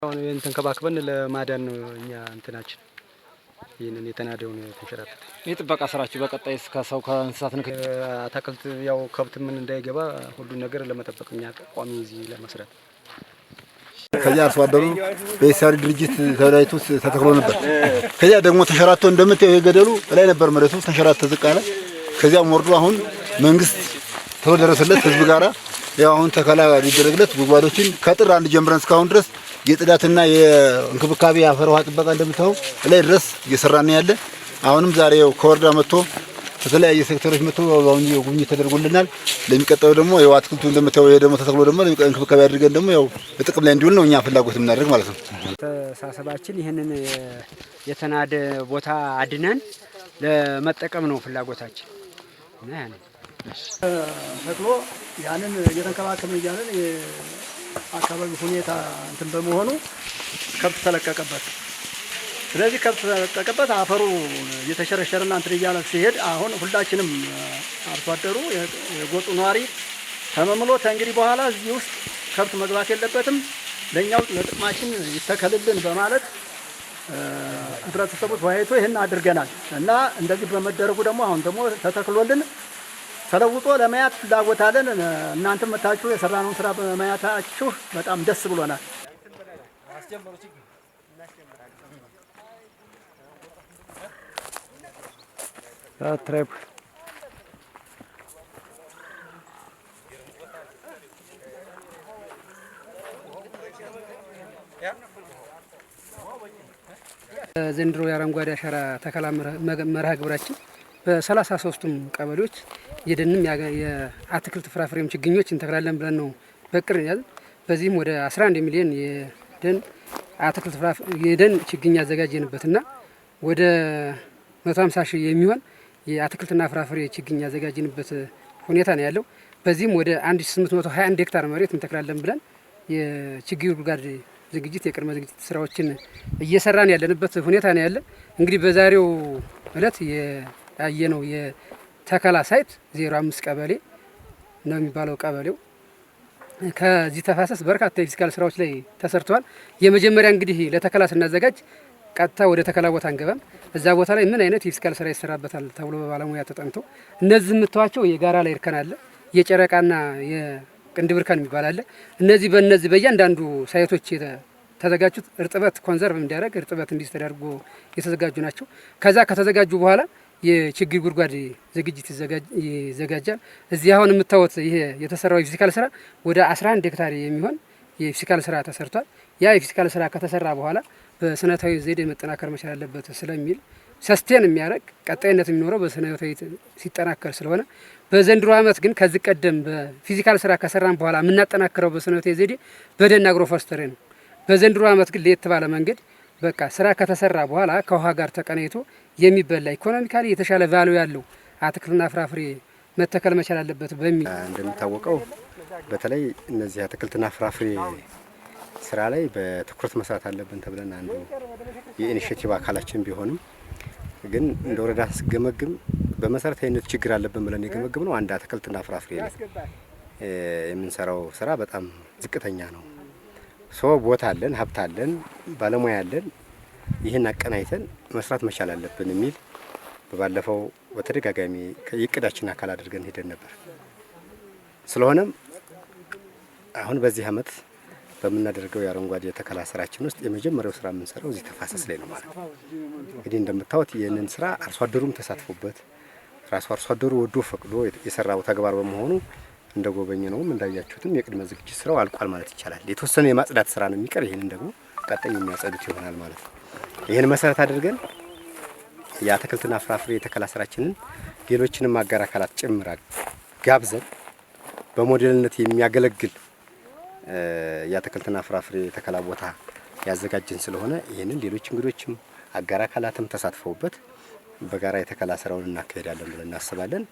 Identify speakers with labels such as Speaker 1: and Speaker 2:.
Speaker 1: አሁን እንተንከባክበን ለማዳን ነው እኛ እንትናችን ይሄንን የተናደውን ተንሸራተተ
Speaker 2: የጥበቃ ስራችሁ በቀጣይ እስከ ሰው ከእንስሳት ነው
Speaker 1: አታክልት ያው ከብት ምን እንዳይገባ ሁሉ ነገር ለመጠበቅ እኛ ቋሚ እዚህ ለመስራት
Speaker 3: ከዚያ አርሶ አደሩ በኢሳሪ ድርጅት ተደራጅቶ ተተክሎ ነበር። ከዚያ ደግሞ ተንሸራቶ እንደምታየው የገደሉ ላይ ነበር መሬቱ ተንሸራቶ ተዝቃለ። ከዚያ ወርዶ አሁን መንግስት ተወደረሰለት ህዝብ ጋራ ያው አሁን ተከላ ሊደረግለት ጉድጓዶችን ከጥር አንድ ጀምረን እስካሁን ድረስ የጥዳትና የእንክብካቤ አፈር ውሃ ጥበቃ እንደምታው ላይ ድረስ እየሰራን ያለ አሁንም ዛሬው ከወረዳ መጥቶ ከተለያየ ሴክተሮች መጥቶ አሁን ጉብኝት ተደርጎልናል። ለሚቀጥለው ደግሞ ያው አትክልቱ እንደምታው ይሄ ደግሞ ተተክሎ ደግሞ እንክብካቤ አድርገን ደግሞ ያው ጥቅም ላይ እንዲውል ነው እኛ ፍላጎት የምናደርግ ማለት ነው።
Speaker 1: ተሳሰባችን ይሄንን የተናደ ቦታ አድነን ለመጠቀም ነው ፍላጎታችን እና ያን
Speaker 4: ተክሎ ያንን እየተንከባከብን እያለን የአካባቢ ሁኔታ እንትን በመሆኑ ከብት ተለቀቀበት። ስለዚህ ከብት ተለቀቀበት አፈሩ እየተሸረሸረና እንትን እያለ ሲሄድ አሁን ሁላችንም አርሶ አደሩ የጎጡ ነዋሪ ተመምሎ እንግዲህ በኋላ እዚህ ውስጥ ከብት መግባት የለበትም ለኛው ለጥቅማችን ይተከልልን በማለት ህብረተሰቡ ተወያይቶ ይሄን አድርገናል እና እንደዚህ በመደረጉ ደግሞ አሁን ደግሞ ተተክሎልን ተለውጦ ለማየት ፍላጎት አለን። እናንተም መታችሁ የሰራነውን ስራ በማየታችሁ በጣም ደስ ብሎናል።
Speaker 1: ትራይፕ ዘንድሮ የአረንጓዴ አሻራ ተከላ መርሃ ግብራችን በ33ቱም ቀበሌዎች የደንም የአትክልት ፍራፍሬም ችግኞች እንተክላለን ብለን ነው በቅር ያዝ። በዚህም ወደ 11 ሚሊዮን የደን ችግኝ ያዘጋጀንበትና ወደ 150 ሺህ የሚሆን የአትክልትና ፍራፍሬ ችግኝ ያዘጋጀንበት ሁኔታ ነው ያለው። በዚህም ወደ 1821 ሄክታር መሬት እንተክላለን ብለን የችግኝ ጉድጓድ ዝግጅት የቅድመ ዝግጅት ስራዎችን እየሰራን ያለንበት ሁኔታ ነው ያለ። እንግዲህ በዛሬው እለት ያየነው የተከላ ሳይት 05 ቀበሌ ነው የሚባለው ቀበሌው። ከዚህ ተፋሰስ በርካታ የፊዚካል ስራዎች ላይ ተሰርተዋል። የመጀመሪያ እንግዲህ ለተከላ ስናዘጋጅ ቀጥታ ወደ ተከላ ቦታ አንገባም። እዛ ቦታ ላይ ምን አይነት የፊዚካል ስራ ይሰራበታል ተብሎ በባለሙያ ተጠንቶ እነዚህ የምታዋቸው የጋራ ላይ እርከን አለ፣ የጨረቃና የቅንድብ እርከን የሚባል አለ። እነዚህ በእያንዳንዱ ሳይቶች የተዘጋጁት እርጥበት ኮንዘርቭ እንዲያደርግ እርጥበት እንዲይዝ ተደርጎ የተዘጋጁ ናቸው። ከዛ ከተዘጋጁ በኋላ የችግኝ ጉድጓድ ዝግጅት ይዘጋጃል። እዚህ አሁን የምታዩት ይሄ የተሰራው የፊዚካል ስራ ወደ 11 ሄክታር የሚሆን የፊዚካል ስራ ተሰርቷል። ያ የፊዚካል ስራ ከተሰራ በኋላ በስነታዊ ዘዴ መጠናከር መቻል አለበት ስለሚል ሰስቴን የሚያደርግ ቀጣይነት የሚኖረው በስነታዊ ሲጠናከር ስለሆነ በዘንድሮ ዓመት ግን ከዚህ ቀደም በፊዚካል ስራ ከሰራን በኋላ የምናጠናክረው በስነታዊ ዘዴ በደን አግሮ ፎረስትሪ ነው። በዘንድሮ ዓመት ግን ለየት ባለ መንገድ በቃ ስራ ከተሰራ በኋላ ከውሃ ጋር ተቀናይቶ የሚበላ ኢኮኖሚካሊ የተሻለ ቫልዩ ያለው አትክልትና ፍራፍሬ መተከል መቻል አለበት በሚል
Speaker 5: እንደሚታወቀው በተለይ እነዚህ አትክልትና ፍራፍሬ ስራ ላይ በትኩረት መስራት አለብን ተብለን አንዱ የኢኒሼቲቭ አካላችን ቢሆንም ግን እንደ ወረዳ ስገመግም በመሰረታዊነት ችግር አለብን ብለን የገመግም ነው አንድ አትክልትና ፍራፍሬ ላይ የምንሰራው ስራ በጣም ዝቅተኛ ነው። ቦታ አለን፣ ሀብት አለን፣ ባለሙያ አለን። ይህን አቀናይተን መስራት መቻል አለብን የሚል በባለፈው በተደጋጋሚ የእቅዳችን አካል አድርገን ሄደን ነበር። ስለሆነም አሁን በዚህ አመት በምናደርገው የአረንጓዴ ተከላ ስራችን ውስጥ የመጀመሪያው ስራ የምንሰራው እዚህ ተፋሰስ ላይ ነው ማለት ነው። እንግዲህ እንደምታዩት ይህንን ስራ አርሶ አደሩም ተሳትፎበት ራሱ አርሶ አደሩ ወዶ ፈቅዶ የሰራው ተግባር በመሆኑ እንደጎበኘ ነውም እንዳያችሁትም የቅድመ ዝግጅት ስራው አልቋል ማለት ይቻላል። የተወሰነ የማጽዳት ስራ ነው የሚቀር። ይሄንን ደግሞ ቀጣይ የሚያጸዱት ይሆናል ማለት ነው። ይሄን መሰረት አድርገን የአትክልትና ፍራፍሬ የተከላ ስራችንን ሌሎችንም አጋር አካላት ጭምር ጋብዘን በሞዴልነት የሚያገለግል የአትክልትና ፍራፍሬ የተከላ ቦታ ያዘጋጀን ስለሆነ ይህንን ሌሎች እንግዶችም አጋር አካላትም ተሳትፈውበት በጋራ የተከላ ስራውን እናካሄዳለን ብለን እናስባለን።